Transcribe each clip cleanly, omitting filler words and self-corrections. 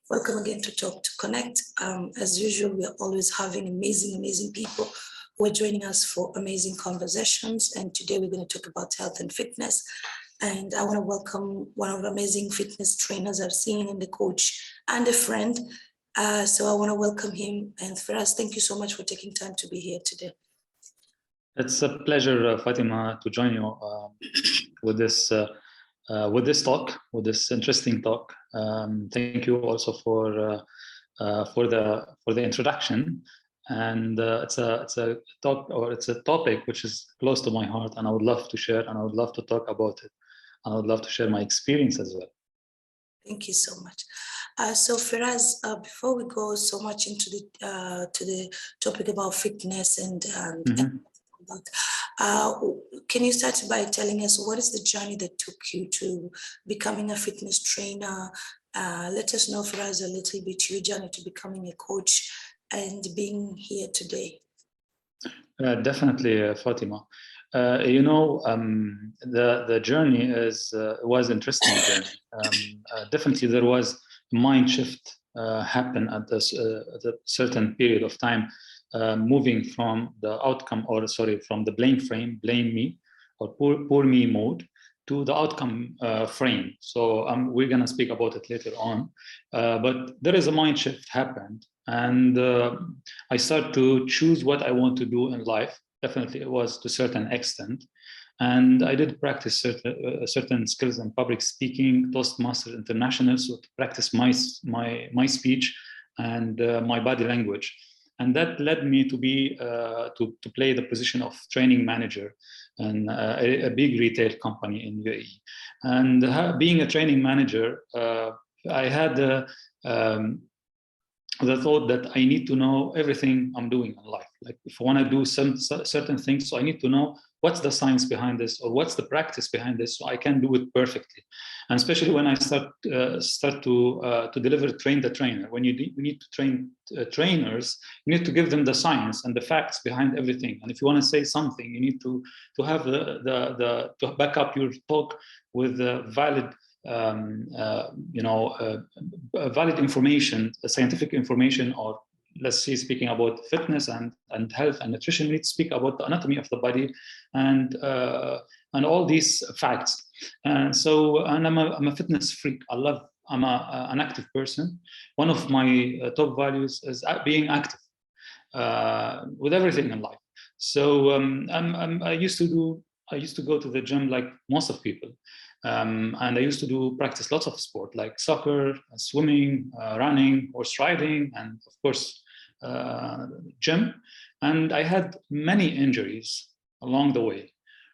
Welcome again to Talk to Connect. As usual, we are always having amazing people who are joining us for amazing conversations. And today we're going to talk about health and fitness. And I want to welcome one of the amazing fitness trainers I've seen, and the coach and a friend. So I want to welcome him. And Firas, thank you so much for taking time to be here today. It's a pleasure, Fatima, to join you with this talk, with this interesting talk. Thank you also for the introduction. And it's a talk, or it's a topic which is close to my heart, and I would love to share, and I would love to talk about it, and I would love to share my experience as well. Thank you so much. So Firas, before we go so much into the topic about fitness and can you start by telling us what is the journey that took you to becoming a fitness trainer? Let us know, Firas, a little bit your journey to becoming a coach and being here today. Definitely, Fatima. The journey was interesting journey. Definitely, there was a mind shift happen at a certain period of time, moving from the outcome, from the blame me, or poor me mode, to the outcome frame. So we're gonna speak about it later on. But there is a mind shift happened, and I start to choose what I want to do in life. Definitely, it was to a certain extent. And I did practice certain skills in public speaking, Toastmasters International, so to practice my speech and my body language. And that led me to be to play the position of training manager in a big retail company in UAE. And being a training manager, I had the thought that I need to know everything I'm doing in life. Like if I want to do some certain things, so I need to know what's the science behind this, or what's the practice behind this, so I can do it perfectly. And especially when I start to deliver train the trainer. When you need to train trainers, you need to give them the science and the facts behind everything. And if you want to say something, you need to have to back up your talk with valid valid information, scientific information, or let's say speaking about fitness and health and nutrition, we need to speak about the anatomy of the body and all these facts. And so, and I'm a fitness freak. I'm an active person. One of my top values is being active with everything in life. So I used to go to the gym like most of people. And I used to practice lots of sport like soccer, swimming, running, horse riding, and of course, gym. And I had many injuries along the way,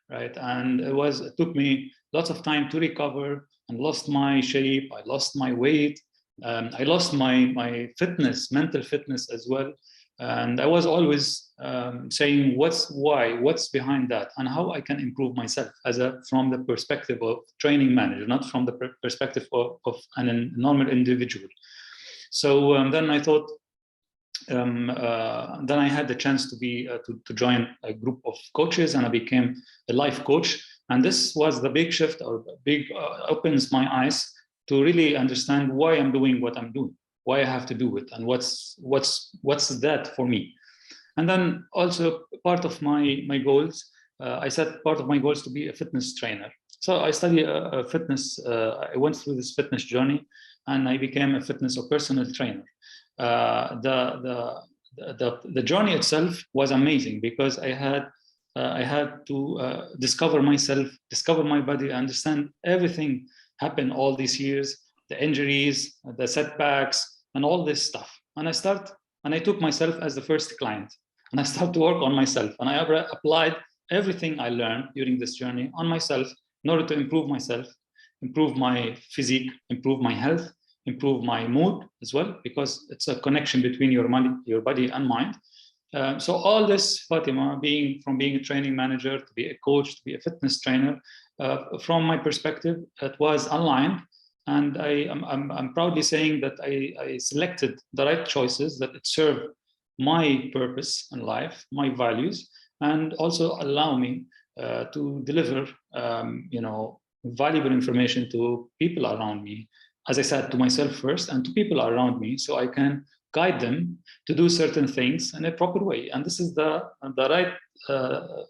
right? And it took me lots of time to recover, and lost my shape, I lost my weight, I lost my fitness, mental fitness as well. And I was always saying, what's behind that, and how I can improve myself from the perspective of training manager, not from the perspective of a normal individual. So then I thought, then I had the chance to join a group of coaches, and I became a life coach. And this was the big shift, or opens my eyes to really understand why I'm doing what I'm doing, why I have to do it, and what's that for me. And then also part of my goals, I set part of my goals to be a fitness trainer. So I studied fitness. I went through this fitness journey, and I became a fitness or personal trainer. The journey itself was amazing, because I had to discover myself, discover my body, understand everything happened all these years, the injuries, the setbacks, and all this stuff. And I took myself as the first client, and I started to work on myself, and I applied everything I learned during this journey on myself in order to improve myself, improve my physique, improve my health, improve my mood as well, because it's a connection between your body and mind. So all this, Fatima, from being a training manager to be a coach, to be a fitness trainer, from my perspective, it was aligned. And I'm proudly saying that I selected the right choices that serve my purpose in life, my values, and also allow me to deliver, valuable information to people around me, as I said, to myself first and to people around me, so I can guide them to do certain things in a proper way. And this is the right, the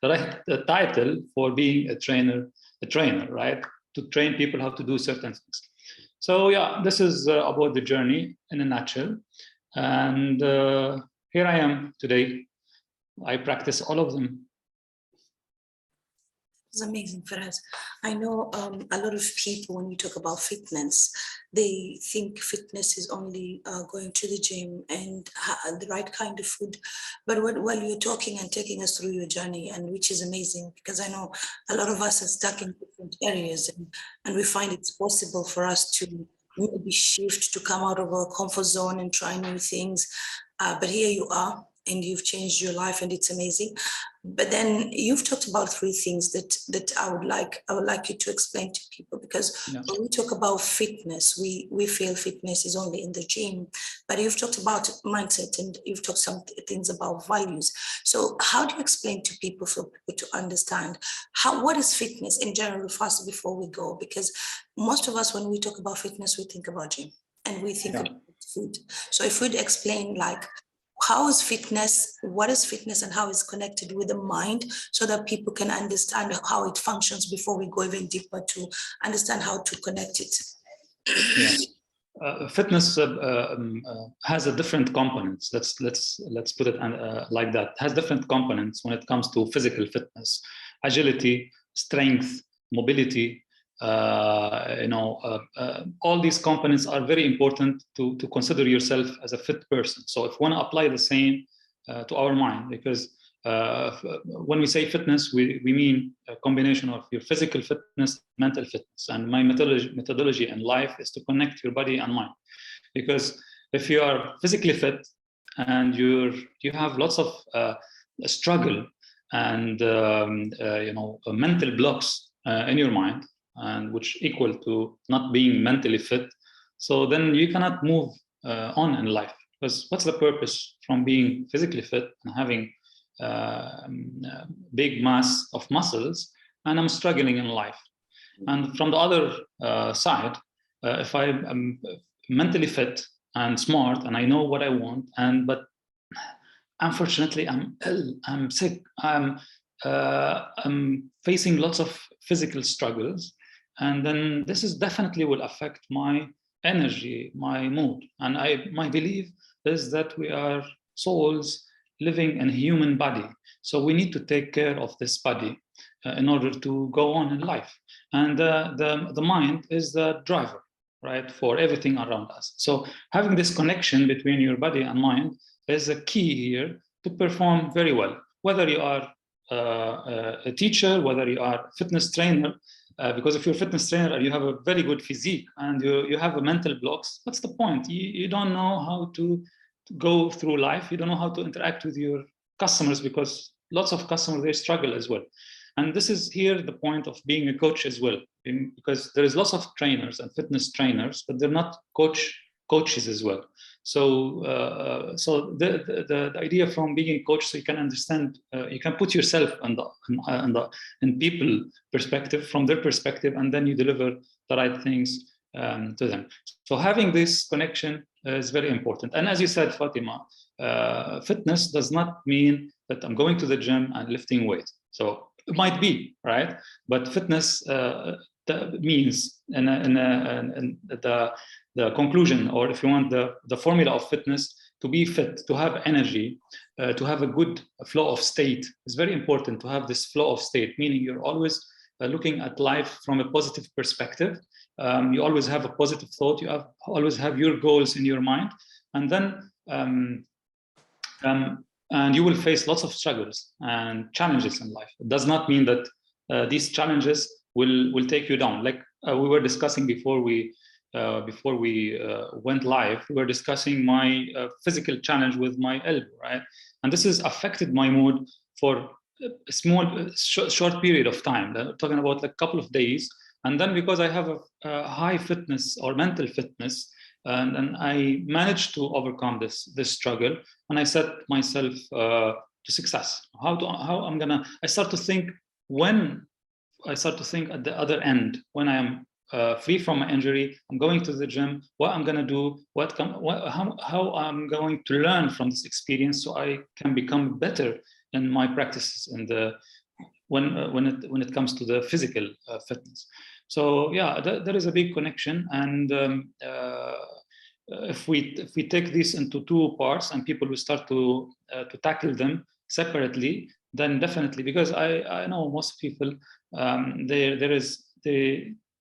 right title for being a trainer, right? To train people how to do certain things. So yeah, this is about the journey in a nutshell. And here I am today. I practice all of them. It's amazing, Faraz. I know a lot of people, when we talk about fitness, they think fitness is only going to the gym and the right kind of food. But while you're talking and taking us through your journey, and which is amazing, because I know a lot of us are stuck in different areas, and we find it's possible for us to maybe shift, to come out of our comfort zone and try new things. But here you are, and you've changed your life, and it's amazing. But then you've talked about three things that I would like you to explain to people, because when we talk about fitness, we feel fitness is only in the gym, but you've talked about mindset and you've talked some things about values. So how do you explain to people, for people to understand what is fitness in general first before we go? Because most of us, when we talk about fitness, we think about gym and we think about food. So if we'd explain how is fitness, what is fitness, and how it's connected with the mind, so that people can understand how it functions before we go even deeper to understand how to connect it. Fitness has a different components. Let's put it like that. It has different components when it comes to physical fitness: agility, strength, mobility. All these components are very important to consider yourself as a fit person. So if we want to apply the same to our mind, because when we say fitness, we mean a combination of your physical fitness, mental fitness. And my methodology in life is to connect your body and mind. Because if you are physically fit and you have lots of struggle and mental blocks in your mind, and which equal to not being mentally fit, so then you cannot move on in life. Because what's the purpose from being physically fit and having big mass of muscles and I'm struggling in life? And from the other side, if I'm mentally fit and smart and I know what I want, but unfortunately I'm ill, I'm sick, I'm facing lots of physical struggles, and then this is definitely will affect my energy, my mood. And my belief is that we are souls living in a human body, so we need to take care of this body in order to go on in life. And the mind is the driver, right, for everything around us. So having this connection between your body and mind is a key here to perform very well, whether you are a teacher, whether you are a fitness trainer. Because if you're a fitness trainer and you have a very good physique and you have a mental blocks, what's the point? You don't know how to go through life. You don't know how to interact with your customers, because lots of customers, they struggle as well. And this is here the point of being a coach as well, because there is lots of trainers and fitness trainers, but they're not coaches as well. So the idea from being a coach, so you can understand, you can put yourself in people perspective, from their perspective, and then you deliver the right things to them. So having this connection is very important. And as you said, Fatima, fitness does not mean that I'm going to the gym and lifting weights. So it might be, right? But fitness means in the conclusion, or if you want the formula of fitness, to be fit, to have energy, to have a good flow of state. It's very important to have this flow of state, meaning you're always looking at life from a positive perspective. You always have a positive thought. You always have your goals in your mind, and then and you will face lots of struggles and challenges in life. It does not mean that these challenges will take you down. Like we were discussing before we went live, we were discussing my physical challenge with my elbow, right? And this has affected my mood for a short period of time, talking about like a couple of days. And then because I have a high fitness or mental fitness, and I managed to overcome this struggle, and I set myself to success. I start to think at the other end, when I am free from my injury. I'm going to the gym. What I'm gonna do? How I'm going to learn from this experience so I can become better in my practices and when it comes to the physical fitness. So yeah, there is a big connection, and if we take this into two parts and people will start to tackle them separately, then definitely, because I know most people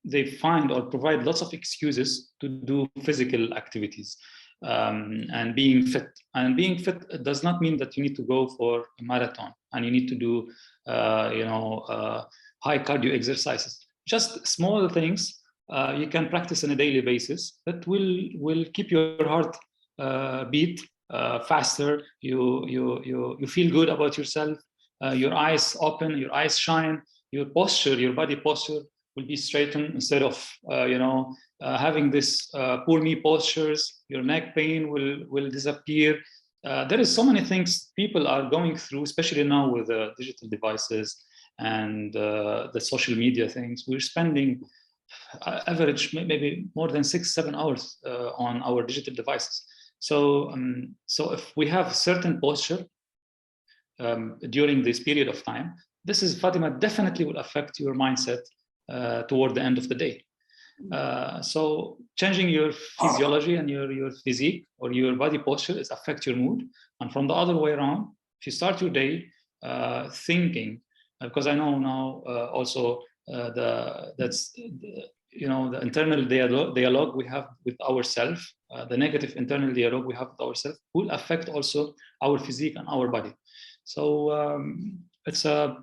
they find or provide lots of excuses to do physical activities and being fit. And being fit does not mean that you need to go for a marathon and you need to do high cardio exercises. Just small things you can practice on a daily basis that will keep your heart beat faster. You feel good about yourself. Your eyes open, your eyes shine, your posture, your body posture will be straightened instead of having this poor me postures. Your neck pain will disappear. There is so many things people are going through, especially now with digital devices and the social media things. We're spending average maybe more than 6-7 hours on our digital devices. So if we have certain posture during this period of time, this is, Fatima, definitely will affect your mindset toward the end of the day. So changing your physiology and your physique or your body posture is affect your mood. And from the other way around, if you start your day thinking, because I know now also the internal dialogue we have with ourselves, the negative internal dialogue we have with ourselves will affect also our physique and our body. So it's a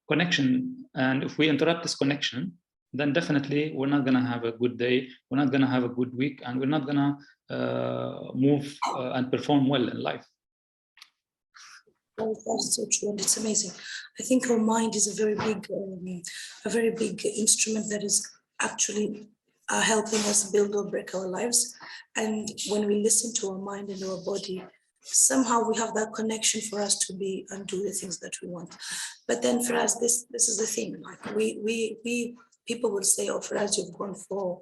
connection, and if we interrupt this connection, then definitely we're not going to have a good day, we're not going to have a good week, and we're not going to move and perform well in life. That's so true, and it's amazing. I think our mind is a very big instrument that is actually helping us build or break our lives. And when we listen to our mind and our body, somehow we have that connection for us to be and do the things that we want. But then for us, this is the thing. Like we people will say, "Oh, for us, you've gone for,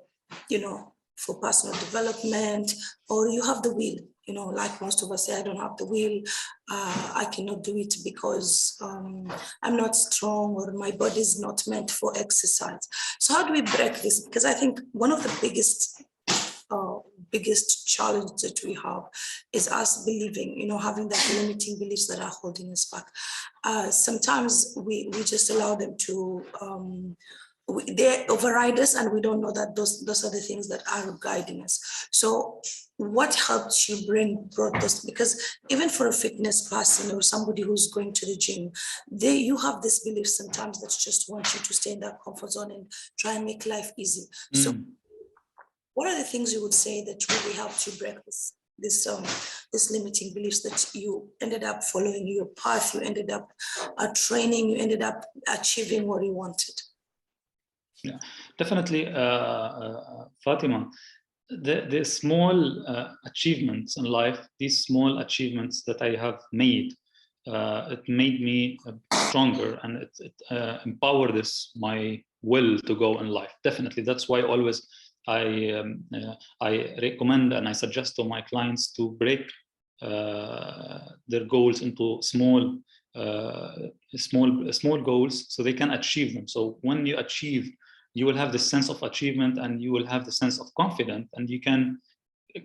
for personal development, or you have the will." Like most of us say, "I don't have the will. I cannot do it because I'm not strong, or my body is not meant for exercise." So how do we break this? Because I think one of the biggest challenge that we have is us believing, having that limiting beliefs that are holding us back. Sometimes we just allow them to, they override us, and we don't know that those are the things that are guiding us. So what helped you brought this? Because even for a fitness person or somebody who's going to the gym, you have this belief sometimes that just want you to stay in that comfort zone and try and make life easy. So what are the things you would say that really helped you break this limiting beliefs, that you ended up following your path, you ended up training, you ended up achieving what you wanted? Yeah, definitely, Fatima. The small achievements in life, these small achievements that I have made, it made me stronger, and it empowered my will to go in life. Definitely, that's why always I recommend and I suggest to my clients to break their goals into small goals so they can achieve them. So when you achieve, you will have the sense of achievement and you will have the sense of confidence, and you can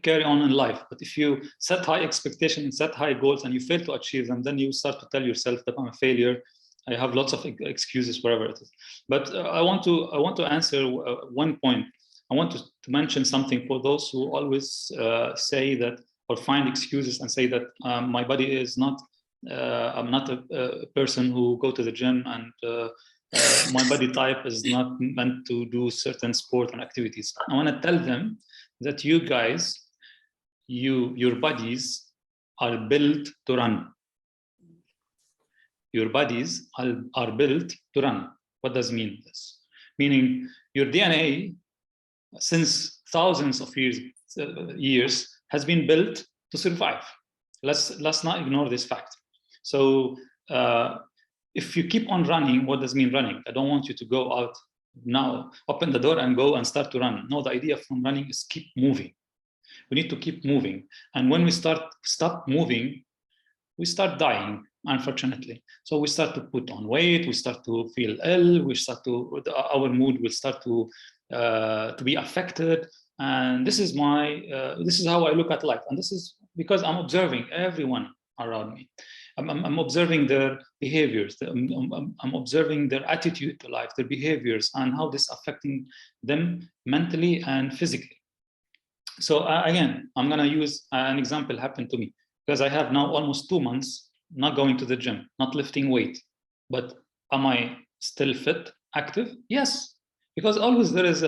carry on in life. But if you set high expectations and set high goals and you fail to achieve them, then you start to tell yourself that I'm a failure. I have lots of excuses, wherever it is. But I want to answer one point. I want to mention something for those who always say that, or find excuses and say that my body is not, I'm not a person who go to the gym, and my body type is not meant to do certain sport and activities. I want to tell them that you guys, your bodies are built to run. Your bodies are built to run. What does mean this? Meaning your DNA, since thousands of years has been built to survive. Let's not ignore this fact. So if you keep on running, what does mean running? I don't want you to go out now open the door and go and start to run. No, the idea from running is keep moving. We need to keep moving. And when we stop moving, we start dying, unfortunately. So we start to put on weight, we start to feel ill, our mood will start to be affected. And this is how I look at life. And this is because I'm observing everyone around me. I'm observing their behaviors. I'm observing their attitude to life, their behaviors, and how this is affecting them mentally and physically. So again, I'm gonna use an example happened to me, because I have now almost 2 months not going to the gym, not lifting weight. But am I still fit, active? Yes, because always there is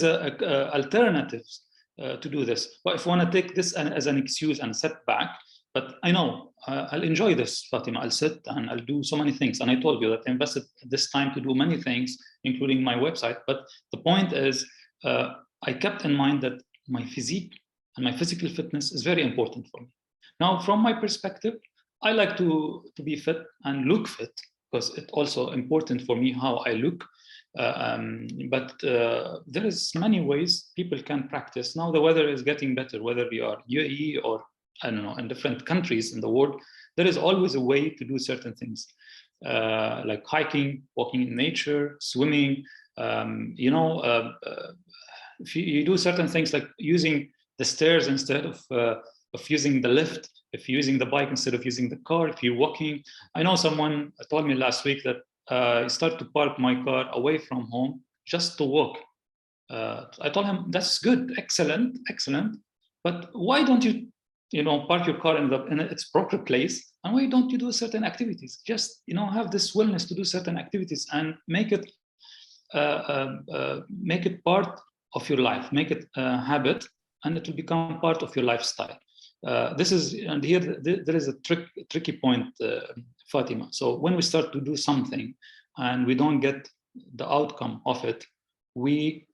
alternatives to do this. But if I want to take this as an excuse and set back, but I know I'll enjoy this, Fatima. I'll sit and I'll do so many things. And I told you that I invested this time to do many things, including my website. But the point is, I kept in mind that my physique and my physical fitness is very important for me. Now, from my perspective, I like to be fit and look fit, because it's also important for me how I look. But there is many ways people can practice. Now the weather is getting better, whether we are UAE or, I don't know, in different countries in the world, there is always a way to do certain things, like hiking, walking in nature, swimming. If you do certain things like using the stairs instead of using the lift, if you're using the bike instead of using the car, if you're walking. I know someone told me last week that I started to park my car away from home just to walk. I told him, that's good, excellent. But why don't you, park your car in its proper place? And why don't you do certain activities? Just, have this willingness to do certain activities and make it part of your life, make it a habit, and it will become part of your lifestyle. And here there is a tricky point, Fatima. So when we start to do something and we don't get the outcome of it, we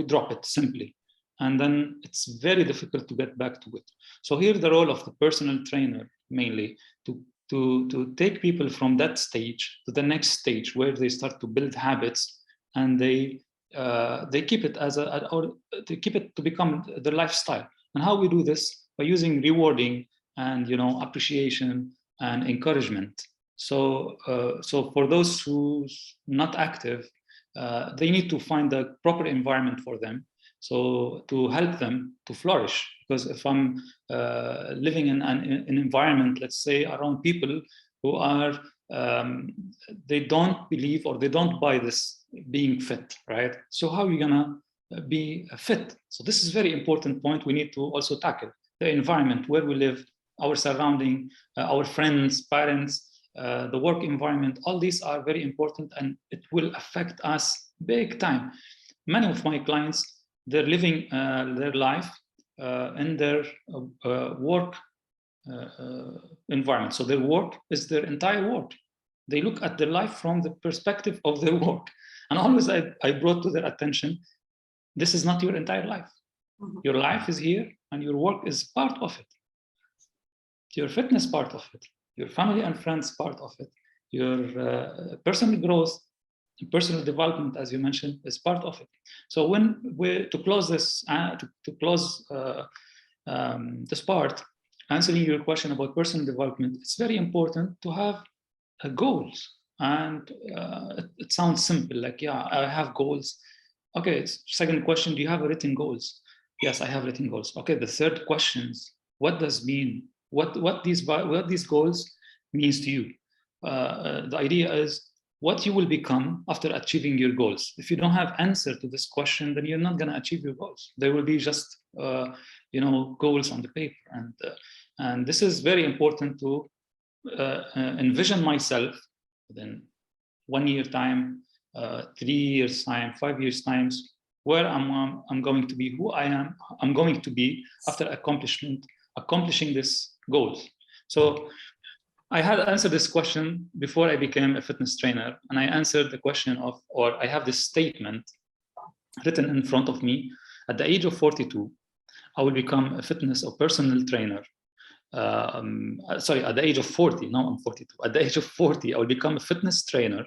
drop it simply, and then it's very difficult to get back to it. So here the role of the personal trainer mainly to take people from that stage to the next stage where they start to build habits, and they keep it they keep it to become their lifestyle. And how we do this? By using rewarding and appreciation and encouragement. So for those who's not active, they need to find the proper environment for them, so to help them to flourish. Because if I'm living in an environment, let's say, around people who are they don't believe or they don't buy this being fit, right? So how are you gonna be fit? So this is a very important point we need to also tackle. The environment where we live, our surrounding, our friends, parents, the work environment, all these are very important, and it will affect us big time. Many of my clients, they're living their life in their work environment. So their work is their entire work. They look at their life from the perspective of their work. And always I brought to their attention, this is not your entire life. Mm-hmm. Your life is here, and your work is part of it. Your fitness part of it. Your family and friends part of it. Your personal growth, personal development, as you mentioned, is part of it. So when to close this, this part, answering your question about personal development, it's very important to have goals. And it sounds simple, like, yeah, I have goals. Okay, second question, do you have written goals? Yes, I have written goals. Okay, the third question is, what does mean? What these goals means to you? The idea is what you will become after achieving your goals. If you don't have answer to this question, then you're not going to achieve your goals. There will be just goals on the paper, and this is very important to envision myself within 1 year time, 3 years time, 5 years times, where I'm going to be, who I am. I'm going to be after accomplishing this goals. So I had answered this question before I became a fitness trainer, and I answered the question or I have this statement written in front of me: at the age of 42, I will become a fitness or personal trainer. At the age of 40, now I'm 42. At the age of 40, I will become a fitness trainer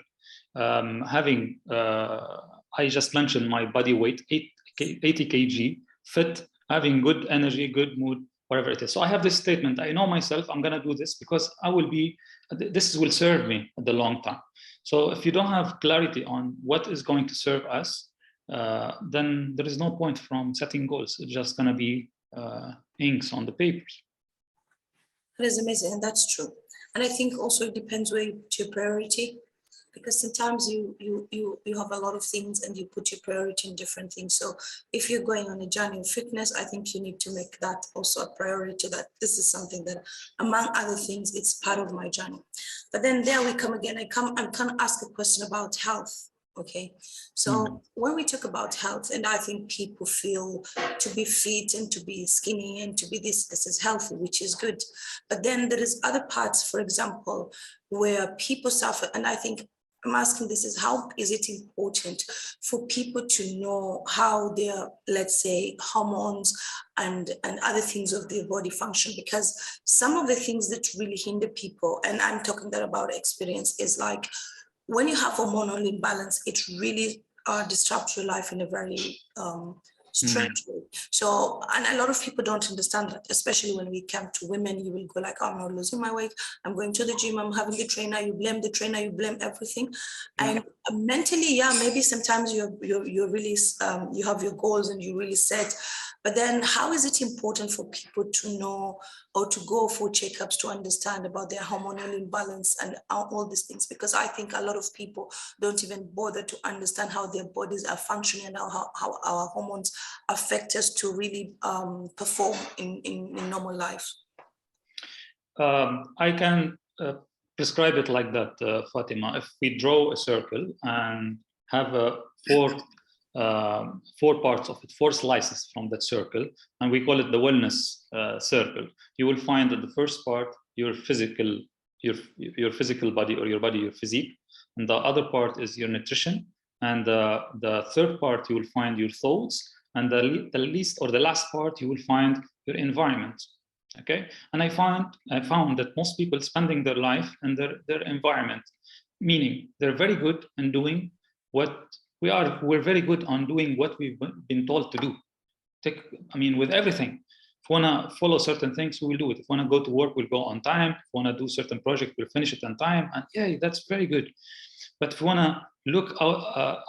having, I just mentioned my body weight, 80 kg, fit, having good energy, good mood, whatever it is. So I have this statement, I know myself, I'm gonna do this because this will serve me at the long time. So if you don't have clarity on what is going to serve us, then there is no point from setting goals. It's just gonna be inks on the papers. That is amazing, and that's true. And I think also it depends where you put your priority, because sometimes you have a lot of things and you put your priority in different things. So if you're going on a journey of fitness, I think you need to make that also a priority, that this is something that, among other things, it's part of my journey. But then there we come again. I'm kind of ask a question about health. Okay, so when we talk about health, and I think people feel to be fit and to be skinny and to be this is healthy, which is good. But then there is other parts, for example, where people suffer. And I think I'm asking this is, how is it important for people to know how their, let's say, hormones and other things of their body function? Because some of the things that really hinder people, and I'm talking that about experience, is like, when you have hormonal imbalance, it really disrupts your life in a very strange way. So, and a lot of people don't understand that, especially when we come to women. You will go like, oh, I'm not losing my weight, I'm going to the gym, I'm having the trainer, you blame the trainer, you blame everything. And mentally, yeah, maybe sometimes you're really, you have your goals and you really set, but then how is it important for people to know or to go for checkups to understand about their hormonal imbalance and all these things? Because I think a lot of people don't even bother to understand how their bodies are functioning and how our hormones affect us to really perform in normal life. I can prescribe it like that, Fatima. If we draw a circle and have four parts of it, 4 slices from that circle, and we call it the wellness circle, you will find that the first part, your physical body, or your physique, and the other part is your nutrition, and the third part you will find your thoughts, and the last part you will find your environment. Okay, and I found that most people spending their life in their environment, meaning they're very good in doing what we're very good on doing what we've been told to do. With everything. If we want to follow certain things, we will do it. If we want to go to work, we'll go on time. If we want to do certain project, we'll finish it on time. And yeah, that's very good. But if we want to look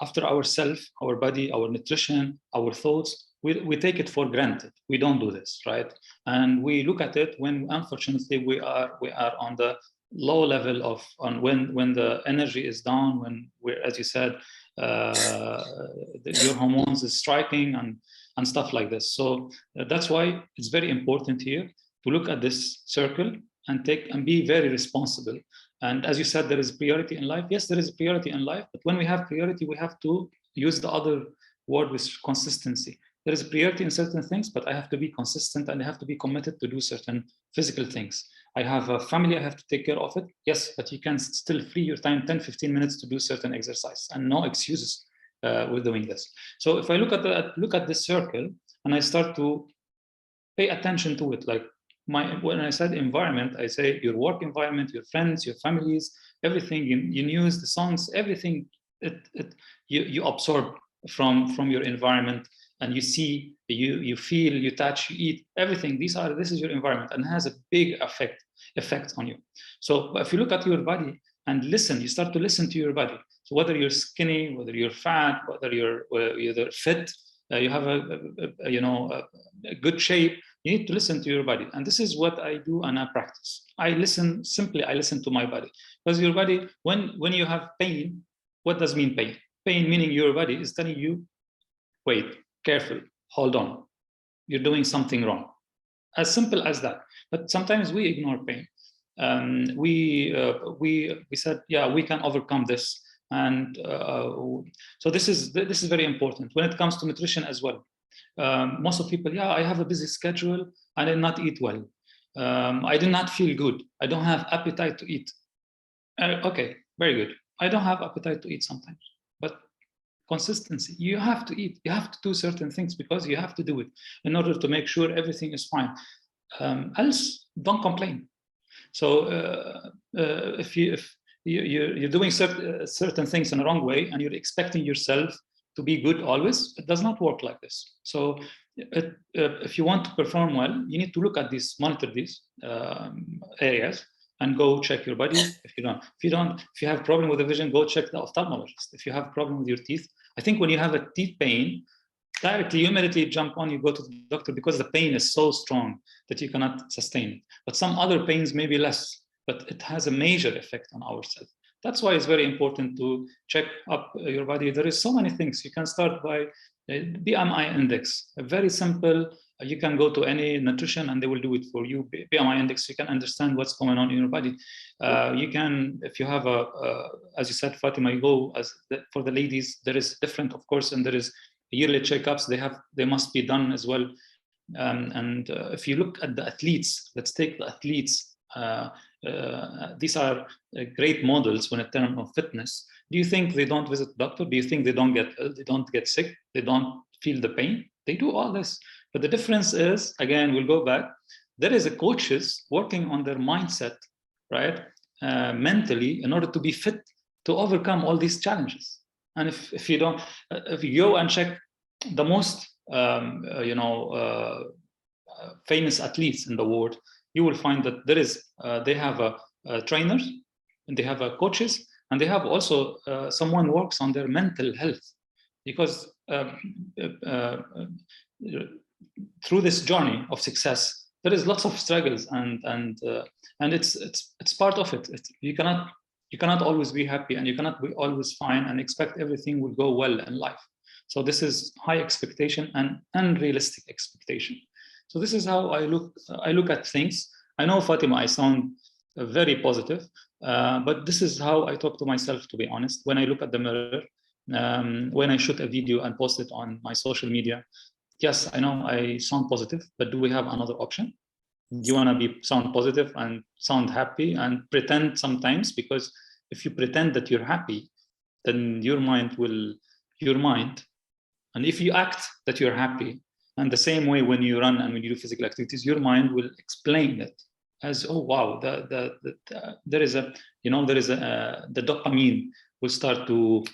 after ourselves, our body, our nutrition, our thoughts, we take it for granted. We don't do this, right? And we look at it when, unfortunately, we are on the low level of when the energy is down, when we're, as you said, your hormones is striking and stuff like this. So that's why it's very important here to look at this circle and be very responsible. And as you said, there is priority in life. Yes, there is a priority in life, but when we have priority, we have to use the other word, with consistency. There is a priority in certain things, but I have to be consistent and I have to be committed to do certain physical things. I have a family, I have to take care of it. Yes, but you can still free your time 10, 15 minutes to do certain exercise, and no excuses with doing this. So if I look at this circle and I start to pay attention to it, like when I said environment, I say your work environment, your friends, your families, everything, you news, the songs, everything you absorb from your environment, and you see, you feel, you touch, you eat, everything. This is your environment, and has a big effect on you. So if you look at your body and listen, you start to listen to your body. So whether you're skinny, whether you're fat, whether you're fit, you have a good shape, you need to listen to your body. And this is what I do and I practice. I listen to my body, because your body, when you have pain, what does mean pain? Pain meaning your body is telling you, wait, careful, hold on, you're doing something wrong. As simple as that. But sometimes we ignore pain. We said, yeah, we can overcome this. And so this is very important when it comes to nutrition as well. Most of people, yeah, I have a busy schedule, I did not eat well. I did not feel good. I don't have appetite to eat. Okay, very good. I don't have appetite to eat sometimes, but consistency. You have to eat. You have to do certain things because you have to do it in order to make sure everything is fine. Else, don't complain. So if you're doing certain things in the wrong way, and you're expecting yourself to be good always. It does not work like this. So if you want to perform well, you need to look at these, monitor these areas, and go check your body. If you have problem with the vision, go check the ophthalmologist. If you have problem with your teeth, I think when you have a teeth pain, directly, you immediately jump on, you go to the doctor, because the pain is so strong that you cannot sustain it. But some other pains may be less, but it has a major effect on ourselves. That's why it's very important to check up your body. There is so many things. You can start by BMI index, a very simple. You can go to any nutrition and they will do it for you. BMI index, you can understand what's going on in your body. You can, if you have as you said, Fatima, you go for the ladies, there is different, of course, and there is yearly checkups. They must be done as well. If you look at the athletes, let's take the athletes. These are great models when in terms of fitness. Do you think they don't visit the doctor? Do you think they don't get ill? They don't get sick? They don't feel the pain? They do all this. But the difference is, again, we'll go back. There is a coaches working on their mindset, right? Mentally, in order to be fit to overcome all these challenges. And if you go and check the most famous athletes in the world, you will find that they have trainers, and they have coaches, and they have also someone works on their mental health, because through this journey of success, there is lots of struggles, and it's part of it. You cannot always be happy, and you cannot be always fine and expect everything will go well in life. So this is high expectation and unrealistic expectation. So this is how I look at things. I know, Fatima, I sound very positive, but this is how I talk to myself, to be honest. When I look at the mirror, when I shoot a video and post it on my social media, yes, I know I sound positive, but do we have another option? Do you want to sound positive and sound happy and pretend sometimes? Because if you pretend that you're happy, then your mind. And if you act that you're happy, and the same way when you run and when you do physical activities, your mind will explain it as, oh wow, the dopamine will start to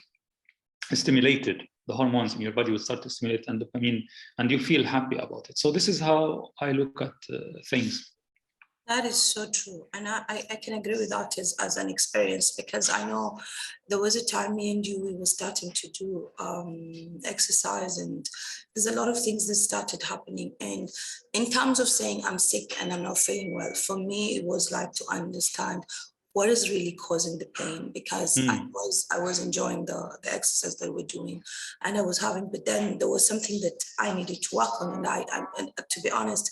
stimulate it. The hormones in your body will start to stimulate and dopamine, and you feel happy about it. So this is how I look at things. That is so true. And I can agree with that as an experience, because I know there was a time me and you, we were starting to do exercise, and there's a lot of things that started happening. And in terms of saying I'm sick and I'm not feeling well, for me, it was like to understand what is really causing the pain, because I was enjoying the exercise that we're doing, and I was having, but then there was something that I needed to work on, and to be honest,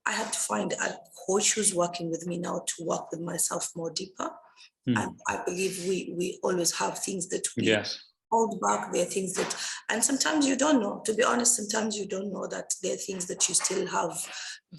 I had to find a coach who's working with me now to work with myself more deeper. And I believe we always have things that we hold back. There are things that, and sometimes you don't know, to be honest, sometimes you don't know that there are things that you still have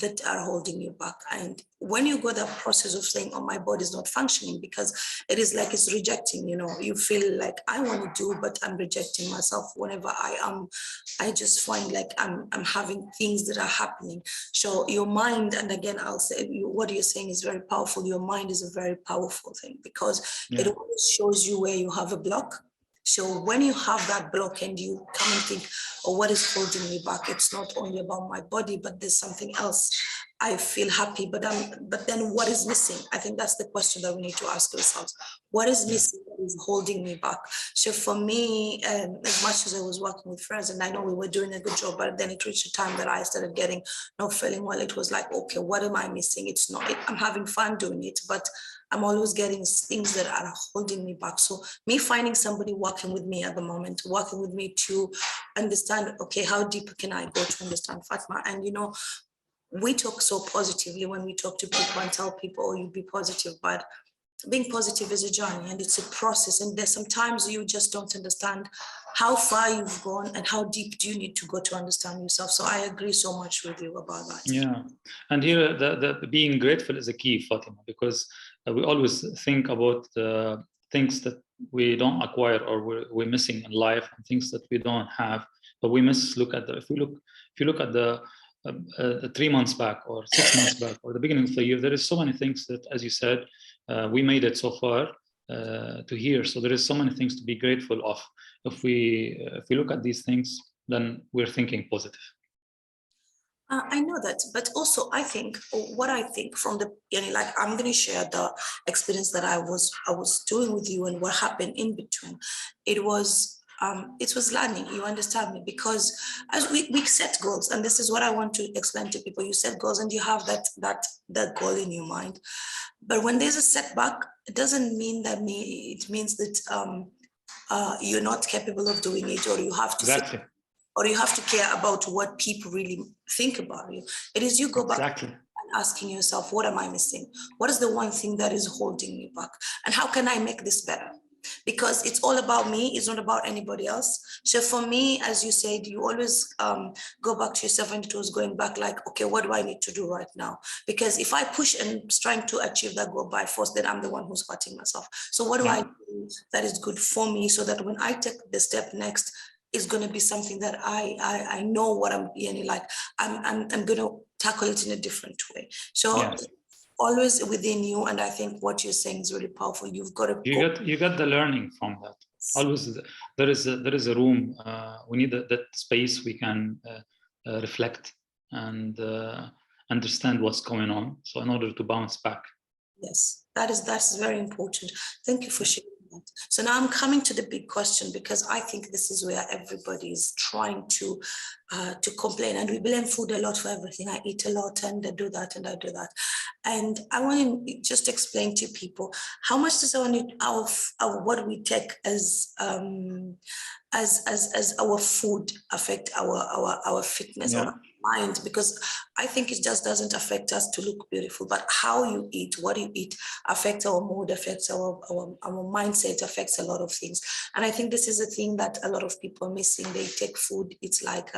that are holding you back. And when you go that process of saying, oh, my body's not functioning, because it is like it's rejecting, you feel like I want to do, but I'm rejecting myself. Whenever I just find like I'm having things that are happening. So your mind, and again, I'll say what you're saying is very powerful. Your mind is a very powerful thing, because it always shows you where you have a block. So when you have that block and you come and think, oh, what is holding me back? It's not only about my body, but there's something else. I feel happy, but then what is missing? I think that's the question that we need to ask ourselves. What is missing that is holding me back? So for me, as much as I was working with friends, and I know we were doing a good job, but then it reached a time that I started getting not feeling well. It was like, okay, what am I missing? It's not, I'm having fun doing it, but I'm always getting things that are holding me back. So me finding somebody working with me at the moment, working with me to understand, okay, how deep can I go to understand Fatma? And we talk so positively when we talk to people and tell people, oh, you be positive, but being positive is a journey and it's a process. And there's sometimes you just don't understand how far you've gone and how deep do you need to go to understand yourself. So I agree so much with you about that. Yeah, and here the being grateful is a key, Fatima, because we always think about the things that we don't acquire or we're missing in life, and things that we don't have, but we must look at if you look at the 3 months back or 6 months back or the beginning of the year, there is so many things that, as you said, we made it so far, to hear. So there is so many things to be grateful of. If we look at these things, then we're thinking positive. I know that, but also I think what I think from the like I'm going to share the experience that I was doing with you and what happened in between. It was learning. You understand me? Because as we set goals, and this is what I want to explain to people. You set goals and you have that goal in your mind, but when there's a setback, it doesn't mean that it means that you're not capable of doing it, or you have to. Exactly. Or you have to care about what people really think about you. It is you go back exactly. and asking yourself, what am I missing? What is the one thing that is holding me back? And how can I make this better? Because it's all about me, it's not about anybody else. So for me, as you said, you always go back to yourself, and it was going back like, okay, what do I need to do right now? Because if I push and trying to achieve that goal by force, then I'm the one who's hurting myself. So what do I do that is good for me, so that when I take the step next, is going to be something that I know what I'm like. I'm going to tackle it in a different way. So always within you, and I think what you're saying is really powerful. You've got to you got the learning from that. Always there is a room. We need that space we can reflect and understand what's going on. So in order to bounce back. Yes, that's very important. Thank you for sharing. So now I'm coming to the big question, because I think this is where everybody is trying to complain, and we blame food a lot for everything. I eat a lot, and I do that, and I do that. And I want to just explain to people, how much does our what we take as our food affect our fitness, or mind? Because I think it just doesn't affect us to look beautiful, but how you eat, what you eat, affects our mood, affects our mindset, affects a lot of things. And I think this is a thing that a lot of people are missing. They take food, it's like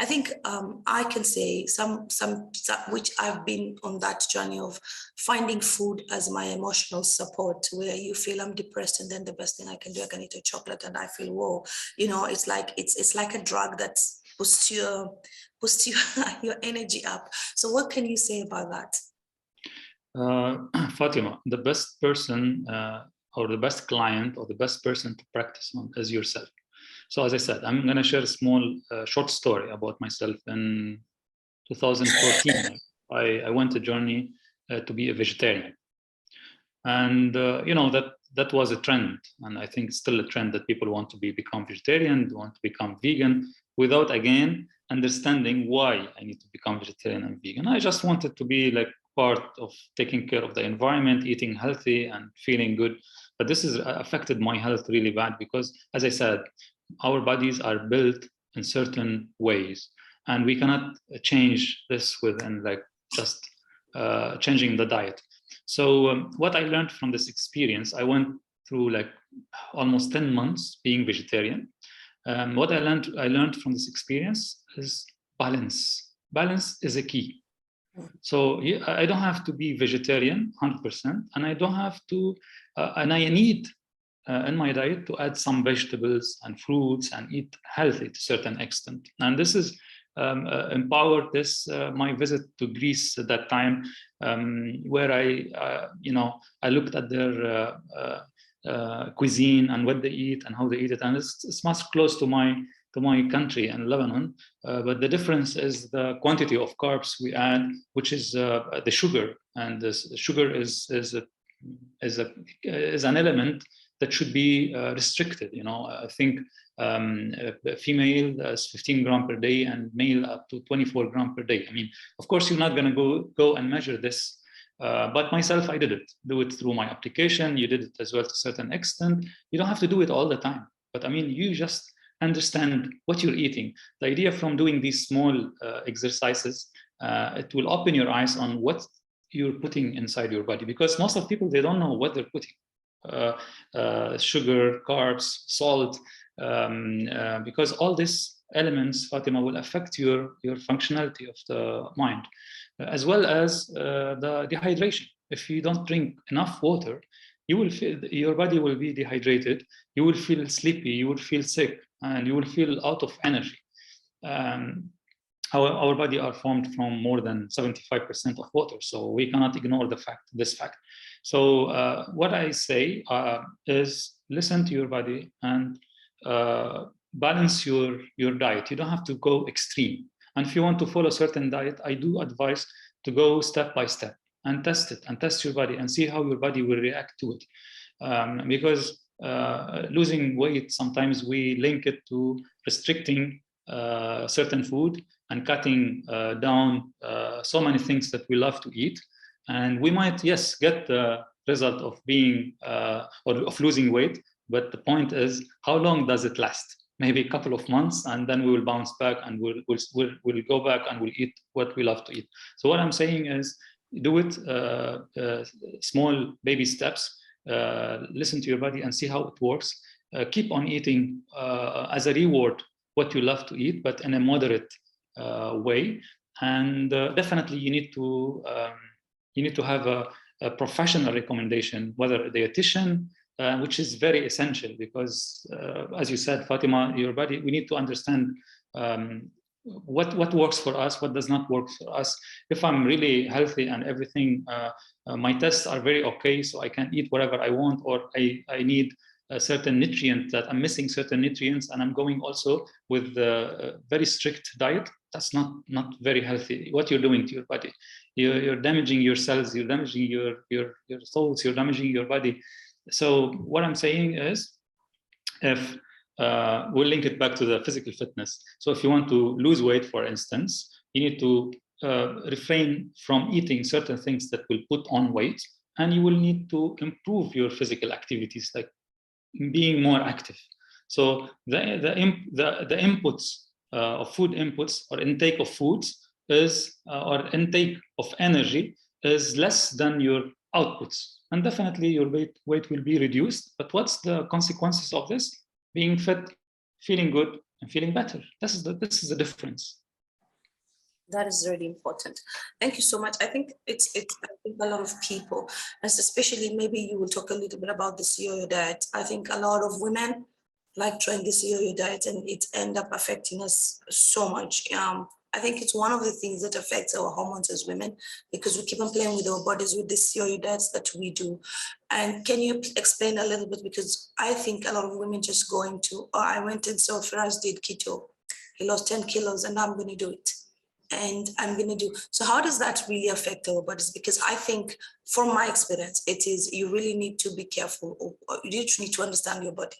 I think I can say some which I've been on that journey of finding food as my emotional support, where you feel I'm depressed, and then the best thing I can do, I can eat a chocolate and I feel, whoa, it's like a drug that boosts your energy up. So what can you say about that? Fatima, the best person or the best client or the best person to practice on is yourself. So as I said, I'm going to share a small short story about myself. In 2014, I went a journey to be a vegetarian. And that was a trend, and I think it's still a trend, that people want to become vegetarian, want to become vegan, without again understanding why I need to become vegetarian and vegan. I just wanted to be like part of taking care of the environment, eating healthy and feeling good. But this has affected my health really bad, because, as I said, our bodies are built in certain ways, and we cannot change this within like just changing the diet. So what I learned from this experience, I went through like almost 10 months being vegetarian. What I learned from this experience is balance. Balance is a key. So I don't have to be vegetarian 100%, and I don't have to, and I need in my diet to add some vegetables and fruits and eat healthy to a certain extent. And this is empowered my visit to Greece at that time, where I looked at their cuisine and what they eat and how they eat it, and it's much close to my country in Lebanon, but the difference is the quantity of carbs we add, which is the sugar, and the sugar is an element that should be restricted. I think female is 15 grams per day, and male up to 24 grams per day. I mean, of course, you're not going to go and measure this, but myself, I do it through my application. You did it as well to a certain extent. You don't have to do it all the time, but I mean, you just understand what you're eating. The idea from doing these small exercises, it will open your eyes on what you're putting inside your body, because most of people, they don't know what they're putting. Sugar, carbs, salt, because all these elements, Fatima, will affect your functionality of the mind, as well as the dehydration. If you don't drink enough water, you will feel your body will be dehydrated. You will feel sleepy. You will feel sick, and you will feel out of energy. Our body are formed from more than 75% of water, so we cannot ignore this fact. So what I say is listen to your body and balance your diet. You don't have to go extreme. And if you want to follow a certain diet, I do advise to go step by step and test it and test your body and see how your body will react to it. Because losing weight, sometimes we link it to restricting certain food and cutting down so many things that we love to eat. And we might, yes, get the result of being or of losing weight, but the point is, how long does it last? Maybe a couple of months, and then we will bounce back and we'll go back and we'll eat what we love to eat. So what I'm saying is, do it small baby steps. Listen to your body and see how it works. Keep on eating as a reward what you love to eat, but in a moderate way. And definitely you need to have a professional recommendation, whether a dietitian, which is very essential because, as you said, Fatima, your body, we need to understand what works for us, what does not work for us. If I'm really healthy and everything, my tests are very okay, so I can eat whatever I want, or I need a certain nutrient that I'm missing certain nutrients, and I'm going also with a very strict diet, that's not very healthy. What you're doing to your body, you're damaging your cells, you're damaging your thoughts, you're damaging your body. So what I'm saying is, if we'll link it back to the physical fitness. So if you want to lose weight, for instance, you need to refrain from eating certain things that will put on weight, and you will need to improve your physical activities, like being more active. So the inputs of food inputs or intake of foods is or intake of energy is less than your outputs, and definitely your weight will be reduced. But what's the consequences of this? Being fit, feeling good, and feeling better. This is the difference. That is really important. Thank you so much. I think I think a lot of people, especially maybe you will talk a little bit about this yo-yo diet. I think a lot of women like trying this yo-yo diet, and it end up affecting us so much. I think it's one of the things that affects our hormones as women, because we keep on playing with our bodies with this yo-yo diets that we do. And can you explain a little bit? Because I think a lot of women just go into, oh, I went and saw Firas did keto. He lost 10 kilos and I'm going to do it. And I'm going to do. So how does that really affect our bodies? Because I think from my experience, it is, you really need to be careful. You need to understand your body.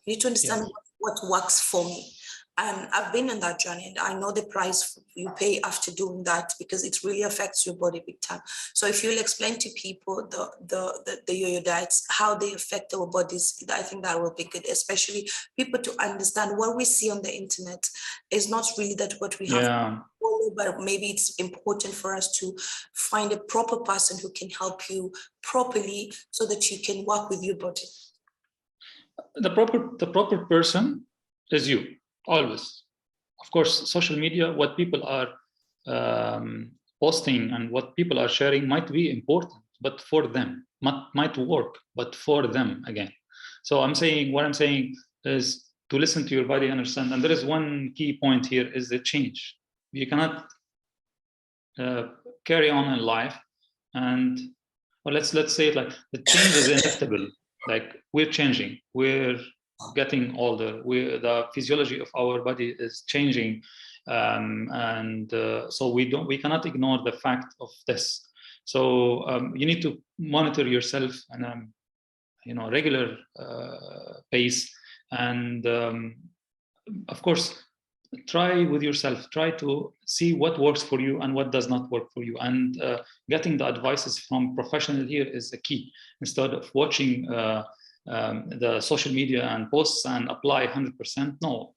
You need to understand what works for me. And I've been on that journey, and I know the price you pay after doing that, because it really affects your body big time. So if you'll explain to people the yo-yo diets, how they affect our bodies, I think that will be good, especially people to understand what we see on the internet is not really that what we have. Yeah. But maybe it's important for us to find a proper person who can help you properly so that you can work with your body. The proper person is you, always. Of course, social media, what people are posting and what people are sharing might be important, but for them, might work, but for them again. So what I'm saying is to listen to your body, understand. And there is one key point here, is the change. You cannot carry on in life, and or let's say it like, the change is inevitable. Like, we're changing, we're getting older, the physiology of our body is changing, and so we cannot ignore the fact of this. So you need to monitor yourself on a regular pace, and of course, try with yourself, try to see what works for you and what does not work for you, and getting the advices from professional here is the key, instead of watching the social media and posts and apply 100%. No,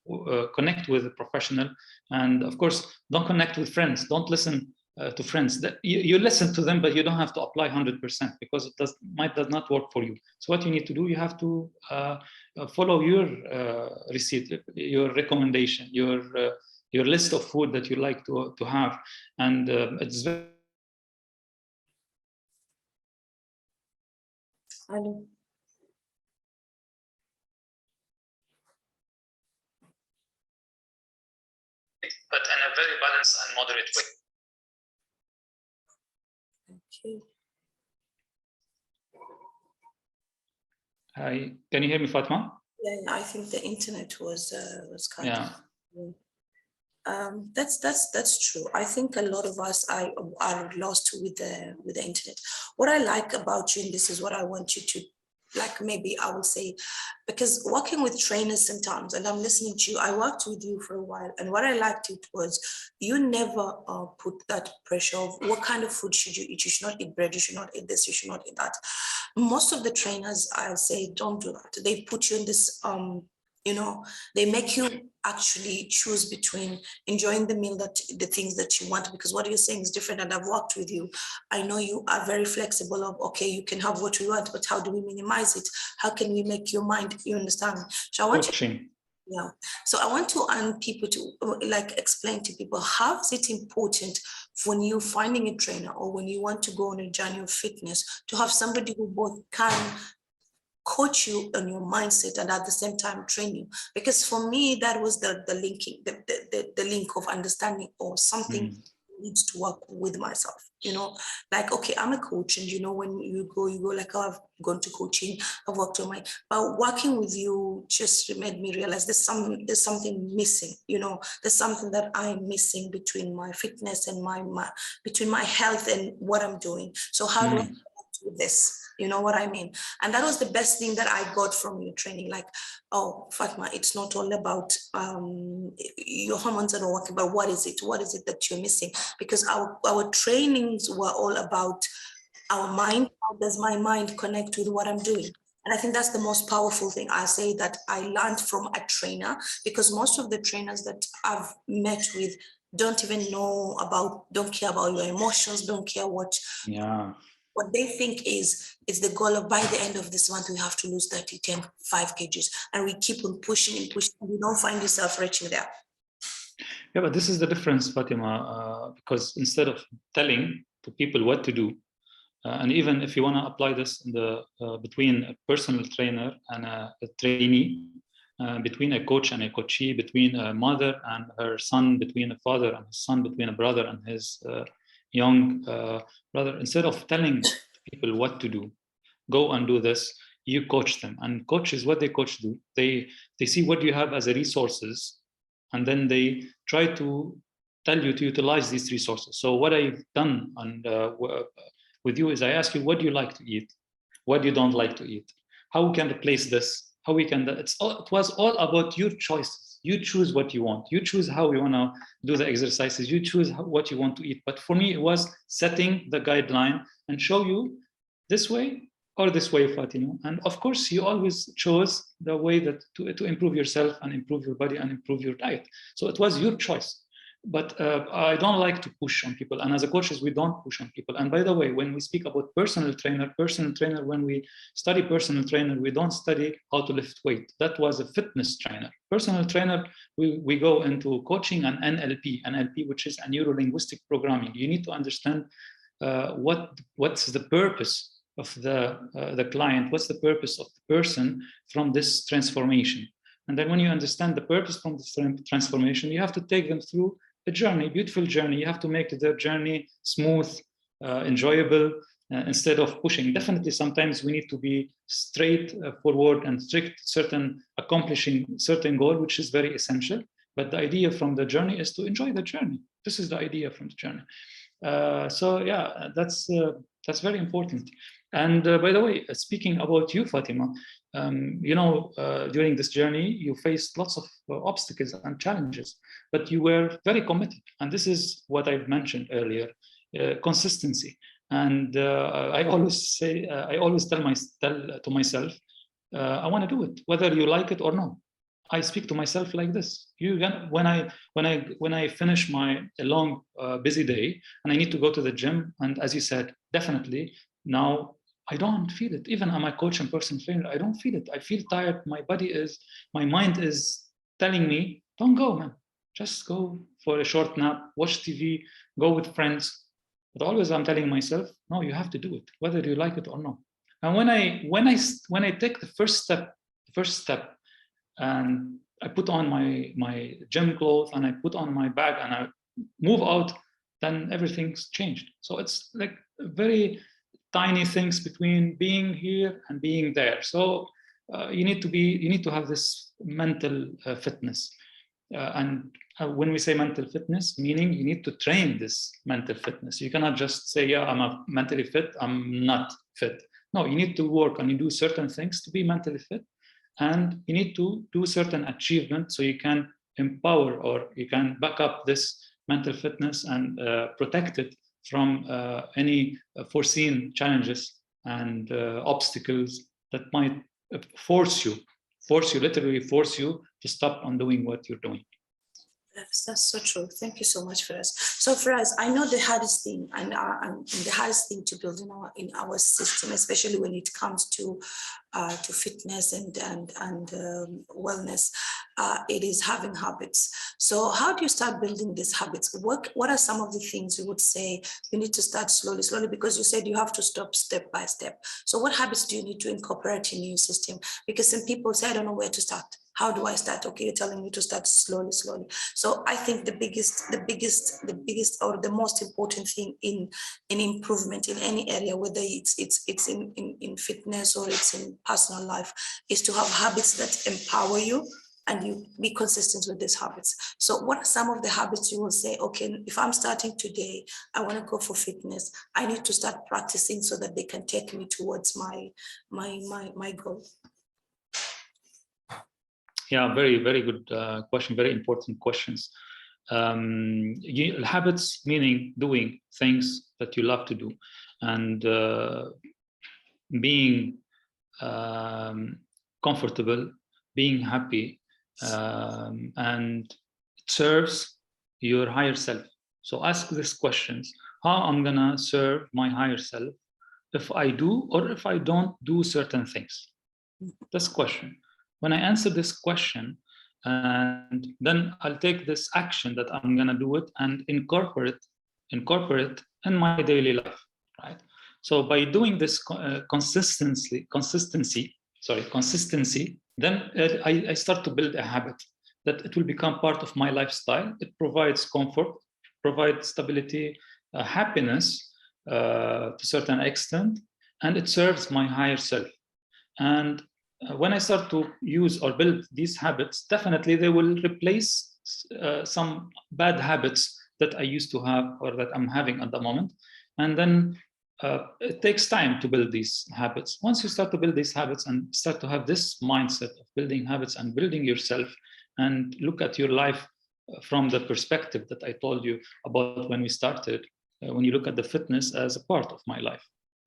connect with a professional, and of course, don't connect with friends, don't listen to friends. You listen to them, but you don't have to apply 100%, because it does not work for you. So what you need to do, you have to follow your receipt, your recommendation, your list of food that you like to have, and it's very. Hello. But in a very balanced and moderate way. Okay. Hi, can you hear me, Fatma? Yeah, I think the internet was cut. Yeah. That's true. I think a lot of us are lost with the internet. What I like about you, and this is what I want you to like, maybe I will say, because working with trainers sometimes, and I'm listening to you, I worked with you for a while, and what I liked it was you never put that pressure of what kind of food should you eat. You should not eat bread. You should not eat this. You should not eat that. Most of the trainers, I say, don't do that. They put you in this you know, they make you actually choose between enjoying the meal, that the things that you want, because what you're saying is different, and I've worked with you. I know you are very flexible of, okay, you can have what we want, but how do we minimize it? How can we make your mind, you understand? So I want you, Coaching. yeah, so I want to people to like explain to people, how is it important when you finding a trainer or when you want to go on a journey of fitness to have somebody who both can coach you on your mindset and at the same time train you? Because for me, that was the linking, the link of understanding, or something Mm. needs to work with myself, like, okay, I'm a coach, and when you go like, oh, I've gone to coaching, I've worked on my, but working with you just made me realize there's something missing, there's something that I'm missing between my fitness and my between my health and what I'm doing. So how do I Mm. connect with this? You know what I mean? And that was the best thing that I got from your training. Like, oh, Fatma, it's not all about your hormones are not working, but what is it? What is it that you're missing? Because our trainings were all about our mind. How does my mind connect with what I'm doing? And I think that's the most powerful thing. I say that I learned from a trainer, because most of the trainers that I've met with don't even don't care about your emotions, don't care Yeah. what they think is it's the goal of, by the end of this month we have to lose 30, 10, 5 kgs, and we keep on pushing and pushing, and you don't find yourself reaching there. Yeah, but this is the difference, Fatima, because instead of telling to people what to do, and even if you want to apply this in the between a personal trainer and a trainee, between a coach and a coachee, between a mother and her son, between a father and his son, between a brother and his young brother, instead of telling people what to do, go and do this, you coach them. And coaches, what they coach do, they see what you have as a resources, and then they try to tell you to utilize these resources. So what I've done and with you is I ask you, what do you like to eat? What you don't like to eat? How we can replace this? How we can? It was all about your choices. You choose what you want. You choose how you want to do the exercises. You choose what you want to eat. But for me, it was setting the guideline and show you this way or this way, Fatima. And of course, you always chose the way that to improve yourself and improve your body and improve your diet. So it was your choice. But I don't like to push on people. And as a coaches, we don't push on people. And by the way, when we speak about personal trainer, when we study personal trainer, we don't study how to lift weight. That was a fitness trainer. Personal trainer, we go into coaching and NLP, which is a neuro-linguistic programming. You need to understand what's the purpose of the client, what's the purpose of the person from this transformation. And then when you understand the purpose from this transformation, you have to take them through a journey, beautiful journey. You have to make their journey smooth, enjoyable, instead of pushing. Definitely, sometimes we need to be straight forward and strict, accomplishing certain goal, which is very essential. But the idea from the journey is to enjoy the journey. This is the idea from the journey. So yeah, that's very important. And by the way, speaking about you, Fatima, during this journey, you faced lots of obstacles and challenges, but you were very committed. And this is what I've mentioned earlier, consistency. And I always tell to myself, I want to do it, whether you like it or not. I speak to myself like this. When I finish my long busy day and I need to go to the gym, and as you said, definitely now I don't feel it. Even I'm a coach and personal trainer, I don't feel it. I feel tired. My mind is telling me, don't go, man. Just go for a short nap, watch TV, go with friends. But always I'm telling myself, no, you have to do it, whether you like it or not. And when I take the first step, and I put on my gym clothes and I put on my bag and I move out, then everything's changed. So it's like very tiny things between being here and being there. So you need to have this mental fitness. And when we say mental fitness, meaning you need to train this mental fitness. You cannot just say, yeah, I'm mentally fit, I'm not fit. No, you need to work and you do certain things to be mentally fit. And you need to do certain achievements so you can empower or you can back up this mental fitness and protect it from any foreseen challenges and obstacles that might literally force you to stop on doing what you're doing. That's so true. Thank you so much, Firas. So, Firas, I know the hardest thing and the hardest thing to build in our system, especially when it comes to fitness and wellness, it is having habits. So, how do you start building these habits? What are some of the things you would say you need to start slowly? Because you said you have to stop step by step. So, what habits do you need to incorporate in your system? Because some people say, I don't know where to start. How do I start? Okay, you're telling me to start slowly. So I think the biggest or the most important thing in improvement in any area, whether it's in fitness or it's in personal life, is to have habits that empower you and you be consistent with these habits. So what are some of the habits you will say, okay, if I'm starting today, I want to go for fitness, I need to start practicing so that they can take me towards my goal? Yeah, very, very good question. Very important questions. Habits, meaning doing things that you love to do, and being comfortable, being happy, and it serves your higher self. So ask these questions: how I'm gonna serve my higher self if I do or if I don't do certain things? This question. When I answer this question, and then I'll take this action that I'm gonna do it and incorporate in my daily life, right? So by doing this consistency, then I start to build a habit that it will become part of my lifestyle. It provides comfort, provides stability, happiness to a certain extent, and it serves my higher self. And when I start to use or build these habits, definitely they will replace some bad habits that I used to have or that I'm having at the moment. And then it takes time to build these habits. Once you start to build these habits and start to have this mindset of building habits and building yourself and look at your life from the perspective that I told you about when we started, when you look at the fitness as a part of my life.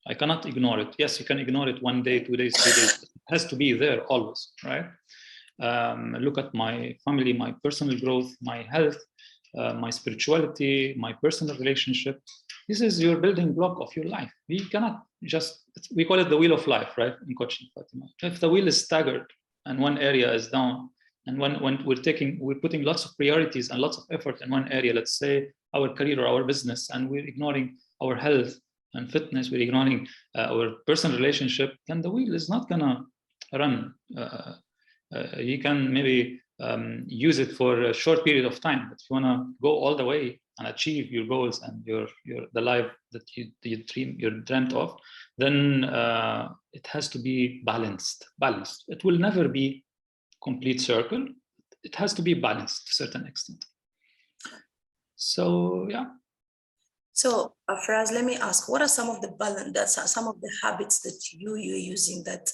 I cannot ignore it. Yes, you can ignore it 1 day, 2 days, 3 days. It has to be there always, right? Look at my family, my personal growth, my health, my spirituality, my personal relationship. This is your building block of your life. We cannot just, we call it the wheel of life, right? In coaching, Fatima. If the wheel is staggered and one area is down, and when we're putting lots of priorities and lots of effort in one area, let's say our career or our business, and we're ignoring our health and fitness, we're ignoring our personal relationship, then the wheel is not gonna run. You can maybe use it for a short period of time, but if you wanna go all the way and achieve your goals and the life that you dreamt of, then it has to be balanced. It will never be complete circle. It has to be balanced to a certain extent. So yeah. So, Faraz, let me ask, what are some of the some of the habits that you're using that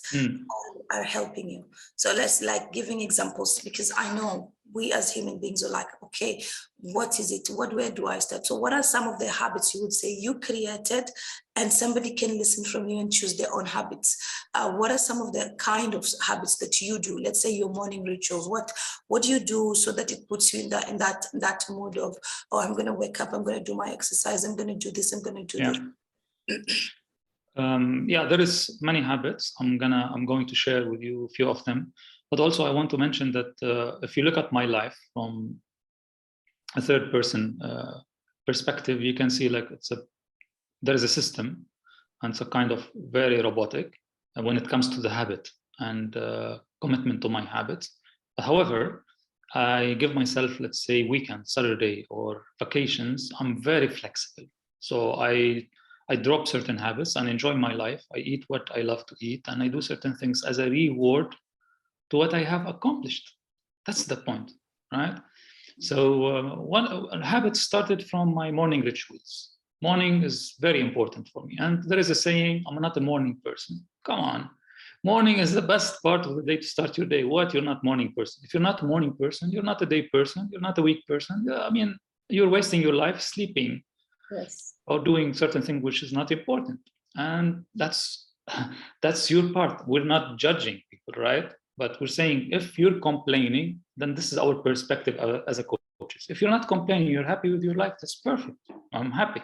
are helping you? So let's giving examples, because I know we as human beings are like, okay, what is it? Where do I start? So what are some of the habits you would say you created and somebody can listen from you and choose their own habits? What are some of the kind of habits that you do? Let's say your morning rituals. What do you do so that it puts you in that mood of, oh, I'm going to wake up, I'm going to do my exercise, I'm going to do this, I'm going to do this. There is many habits. I'm going to share with you a few of them. But also I want to mention that if you look at my life from a third person perspective, you can see there is a system, and it's a kind of very robotic when it comes to the habit and commitment to my habits. However, I give myself, let's say, weekend, Saturday or vacations, I'm very flexible. So I I drop certain habits and enjoy my life. I eat what I love to eat, and I do certain things as a reward to what I have accomplished. That's the point, right? So one habit started from my morning rituals. Morning is very important for me. And there is a saying, I'm not a morning person. Come on. Morning is the best part of the day to start your day. What? You're not a morning person. If you're not a morning person, you're not a day person, you're not a week person. I mean, you're wasting your life sleeping. Yes. Or doing certain thing which is not important. And that's your part. We're not judging people, right? But we're saying if you're complaining, then this is our perspective as a coaches. If you're not complaining, you're happy with your life, that's perfect. I'm happy.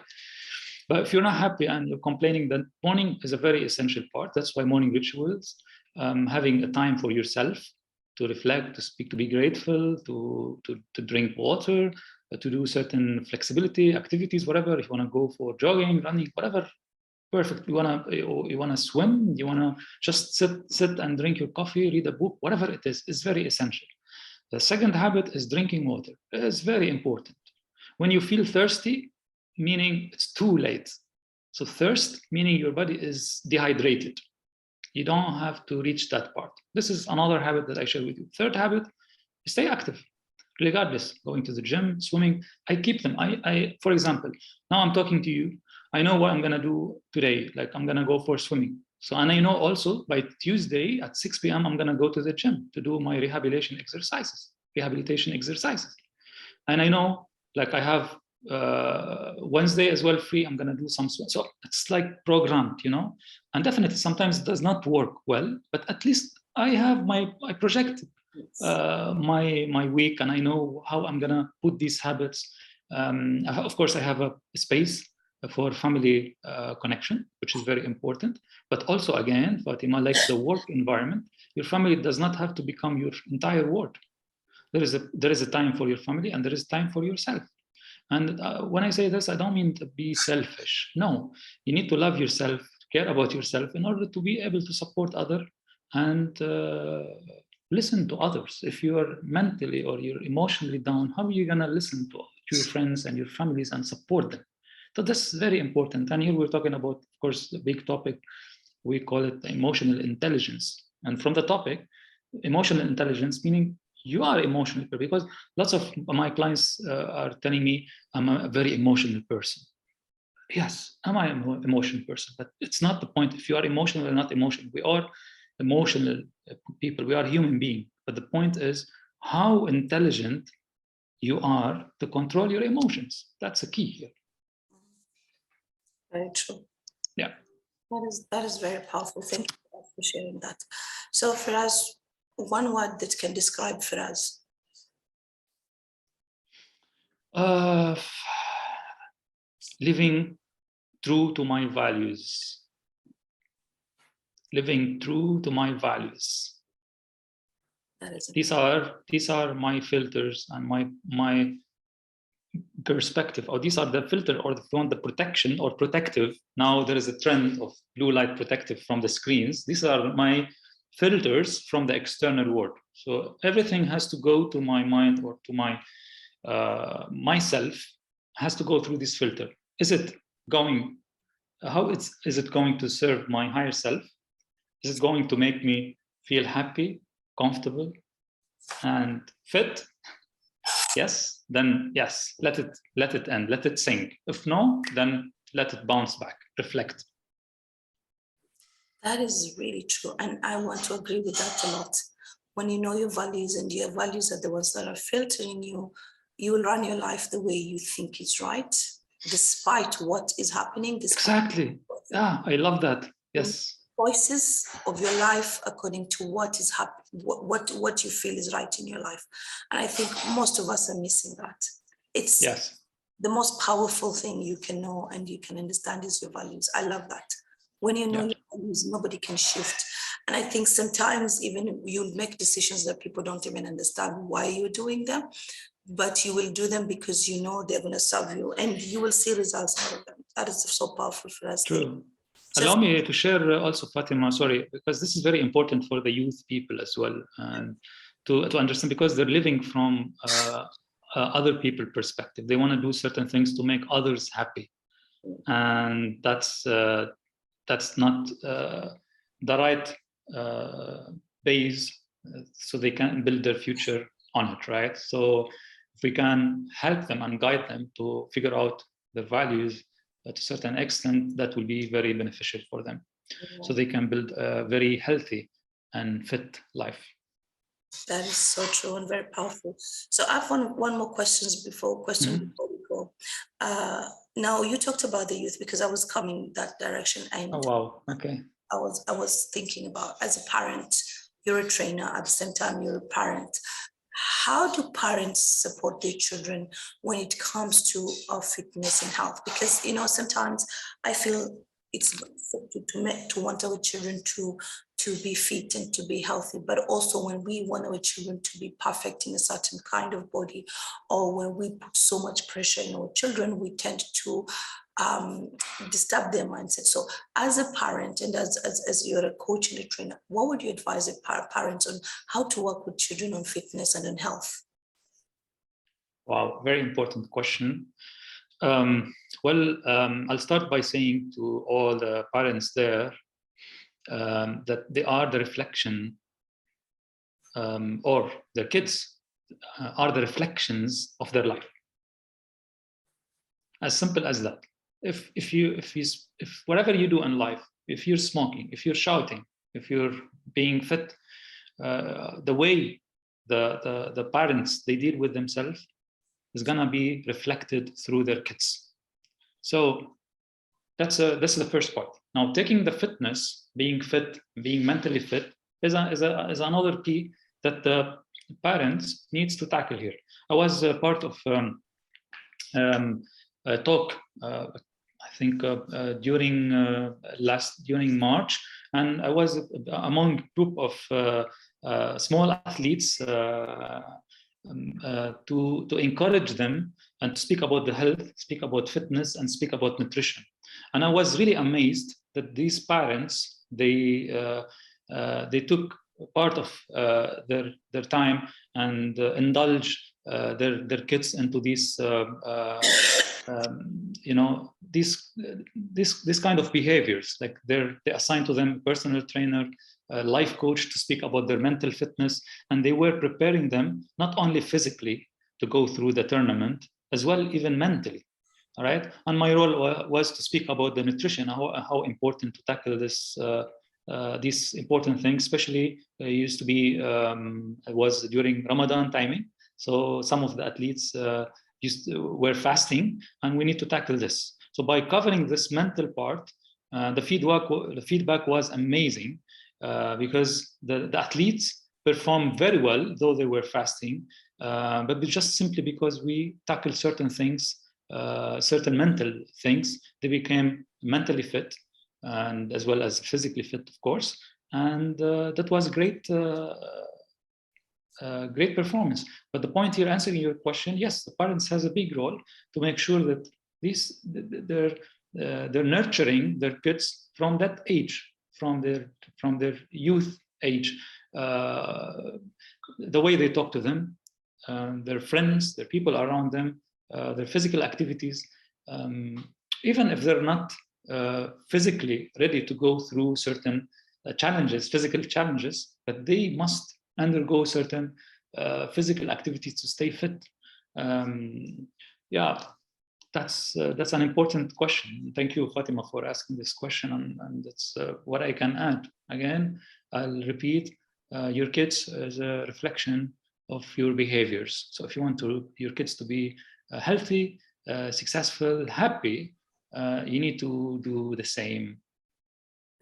But if you're not happy and you're complaining, then morning is a very essential part. That's why morning rituals, having a time for yourself to reflect, to speak, to be grateful, to drink water, to do certain flexibility activities, whatever. If you want to go for jogging, running, whatever, perfect. You wanna swim, you wanna just sit and drink your coffee, read a book, whatever it is very essential. The second habit is drinking water. It's very important. When you feel thirsty, meaning it's too late. So thirst, meaning your body is dehydrated. You don't have to reach that part. This is another habit that I share with you. Third habit, stay active. Regardless, going to the gym, swimming, I keep them. For example, now I'm talking to you. I know what I'm gonna do today. Like I'm gonna go for swimming. So, and I know also by Tuesday at 6 p.m. I'm gonna go to the gym to do my rehabilitation exercises. And I know, like I have Wednesday as well free. I'm gonna do some swim. So it's like programmed, And definitely sometimes it does not work well, but at least I projected my week, and I know how I'm gonna put these habits. Of course, I have a space for family connection, which is very important. But also, again, Fatima, like the work environment, your family does not have to become your entire world. There is a time for your family, and there is time for yourself. And when I say this, I don't mean to be selfish. No, you need to love yourself, care about yourself in order to be able to support others and listen to others. If you are mentally or you're emotionally down, how are you going to listen to your friends and your families and support them? So this is very important. And here we're talking about, of course, the big topic, we call it emotional intelligence. And from the topic, emotional intelligence, meaning you are emotional, because lots of my clients are telling me I'm a very emotional person. Yes, am I an emotional person? But it's not the point. If you are emotional or not emotional, we are emotional people. We are human beings. But the point is how intelligent you are to control your emotions. That's a key here. Very true. Yeah. That is very powerful. Thank you for sharing that. So Firas, one word that can describe Firas. Living true to my values. Living true to my values. These are my filters and my perspective, or these are the filter, or if you want the protection or protective. Now there is a trend of blue light protective from the screens. These are my filters from the external world. So everything has to go to my mind or to my myself, has to go through this filter. Is it going to serve my higher self? Is it going to make me feel happy, comfortable, and fit? Yes, then yes, let it end, let it sink. If no, then let it bounce back, reflect. That is really true. And I want to agree with that a lot. When you know your values and your values are the ones that are filtering you, you will run your life the way you think is right, despite what is happening. Exactly. Yeah, I love that. Yes. Choices of your life according to what is happening, what you feel is right in your life. And I think most of us are missing that. It's the most powerful thing you can know and you can understand is your values. I love that. When you know your values, nobody can shift. And I think sometimes even you'll make decisions that people don't even understand why you're doing them, but you will do them because you know they're going to serve you and you will see results out of them. That is so powerful for us. True. Allow me to share also, Fatima, sorry, because this is very important for the youth people as well, and to understand, because they're living from other people's perspective. They want to do certain things to make others happy. and that's not the right base, so they can build their future on it, right? So if we can help them and guide them to figure out their values to a certain extent, that will be very beneficial for them. So they can build a very healthy and fit life. That is so true and very powerful. So I have one more question before we go. Now you talked about the youth, because I was coming that direction, and Oh wow, okay. I was thinking about, as a parent, you're a trainer, at the same time you're a parent. How do parents support their children when it comes to fitness and health? Because sometimes I feel it's to want our children to be fit and to be healthy, but also when we want our children to be perfect in a certain kind of body, or when we put so much pressure in our children, we tend to disturb their mindset. So as a parent, and as you're a coach and a trainer, what would you advise parents on how to work with children on fitness and on health? Wow, very important question. I'll start by saying to all the parents there that they are the reflection, or their kids are the reflections of their life. As simple as that. If whatever you do in life, if you're smoking, if you're shouting, if you're being fit, the way the parents they deal with themselves is gonna be reflected through their kids. So that's the first part. Now, taking the fitness, being fit, being mentally fit, is another key that the parents needs to tackle here. I was part of a talk, I think during March, and I was among a group of small athletes to encourage them and to speak about the health, speak about fitness, and speak about nutrition. And I was really amazed that these parents they took part of their time and indulge their kids into these this kind of behaviors. Like they assigned to them a personal trainer, a life coach to speak about their mental fitness, and they were preparing them not only physically to go through the tournament, as well even mentally. All right, and my role was to speak about the nutrition, how important to tackle this. These important things, especially used to be was during Ramadan timing. So some of the athletes were fasting, and we need to tackle this. So by covering this mental part, the feedback was amazing because the athletes performed very well, though they were fasting, but just simply because we tackled certain things, certain mental things, they became mentally fit and as well as physically fit, of course. And that was great performance. But the point here, answering your question, yes, the parents has a big role to make sure that they're nurturing their kids from that age, from their youth age, the way they talk to them, their friends, their people around them, their physical activities, even if they're not physically ready to go through certain physical challenges, but they must undergo certain physical activities to stay fit. That's an important question. Thank you, Fatima, for asking this question, and that's what I can add. Again, I'll repeat, your kids is a reflection of your behaviors. So if you want your kids to be healthy, successful, happy, you need to do the same.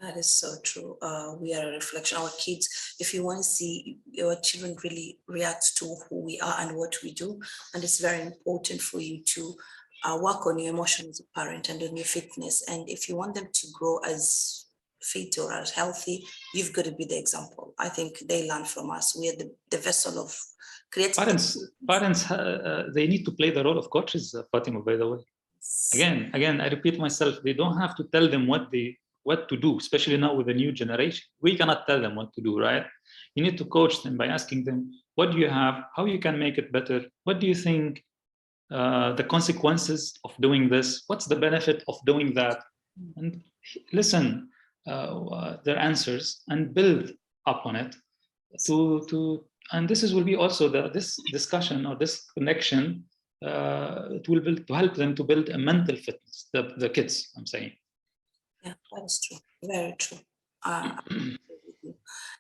That is so true. We are a reflection. Our kids, if you want to see your children really react to who we are and what we do, and it's very important for you to work on your emotions as a parent and on your fitness. And if you want them to grow as fit or as healthy, you've got to be the example. I think they learn from us. We are the vessel of creating. Parents, they need to play the role of coaches, Fatima, by the way. Again, I repeat myself, they don't have to tell them what to do, especially now with the new generation. We cannot tell them what to do, right? You need to coach them by asking them, what do you have? How you can make it better? What do you think the consequences of doing this, what's the benefit of doing that, and listen their answers and build up on it and this will be also this discussion or this connection, it will build to help them to build a mental fitness, the kids, I'm saying. Yeah, that is true. Very true.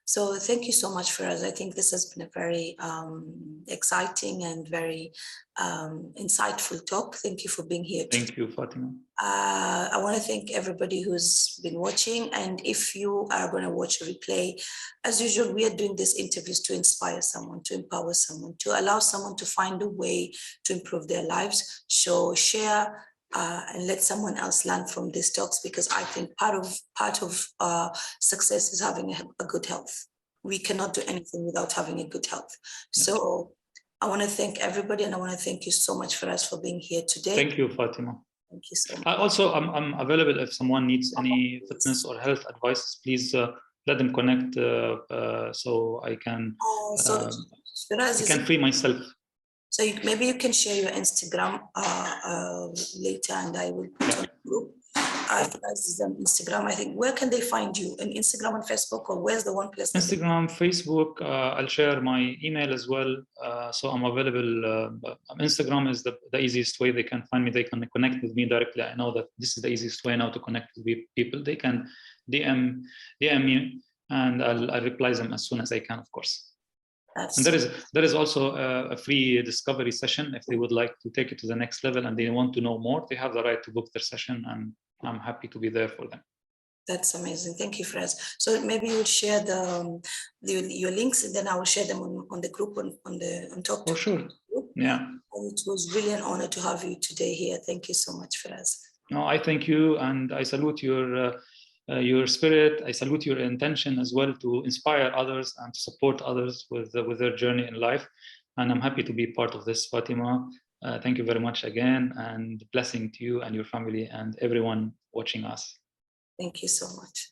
So thank you so much, Firas. I think this has been a very exciting and very insightful talk. Thank you for being here today. Thank you, Fatima. I want to thank everybody who's been watching. And if you are going to watch a replay, as usual, we are doing these interviews to inspire someone, to empower someone, to allow someone to find a way to improve their lives. So share and let someone else learn from these talks, because I think part of success is having a good health. We cannot do anything without having a good health. Yes. So I want to thank everybody, and I want to thank you so much for being here today. Thank you, Fatima. Thank you so much. Also, I'm available if someone needs any fitness or health advice. Please let them connect so I can free myself. So maybe you can share your Instagram later, and I will put on the group. Instagram, I think. Where can they find you? In Instagram and Facebook, or where's the one place? Instagram, Facebook. I'll share my email as well. So I'm available. Instagram is the easiest way they can find me. They can connect with me directly. I know that this is the easiest way now to connect with people. They can DM me, and I'll reply them as soon as I can, of course. And there is also a free discovery session if they would like to take it to the next level and they want to know more. They have the right to book their session, and I'm happy to be there for them. That's amazing. Thank you, Firas. So maybe you would share your links, and then I will share them on the group on top. For sure. Yeah. And it was really an honor to have you today here. Thank you so much, Firas. No, I thank you, and I salute your spirit. I salute your intention as well to inspire others and to support others with their journey in life. And I'm happy to be part of this, Fatima. Thank you very much again, and blessing to you and your family and everyone watching us. Thank you so much.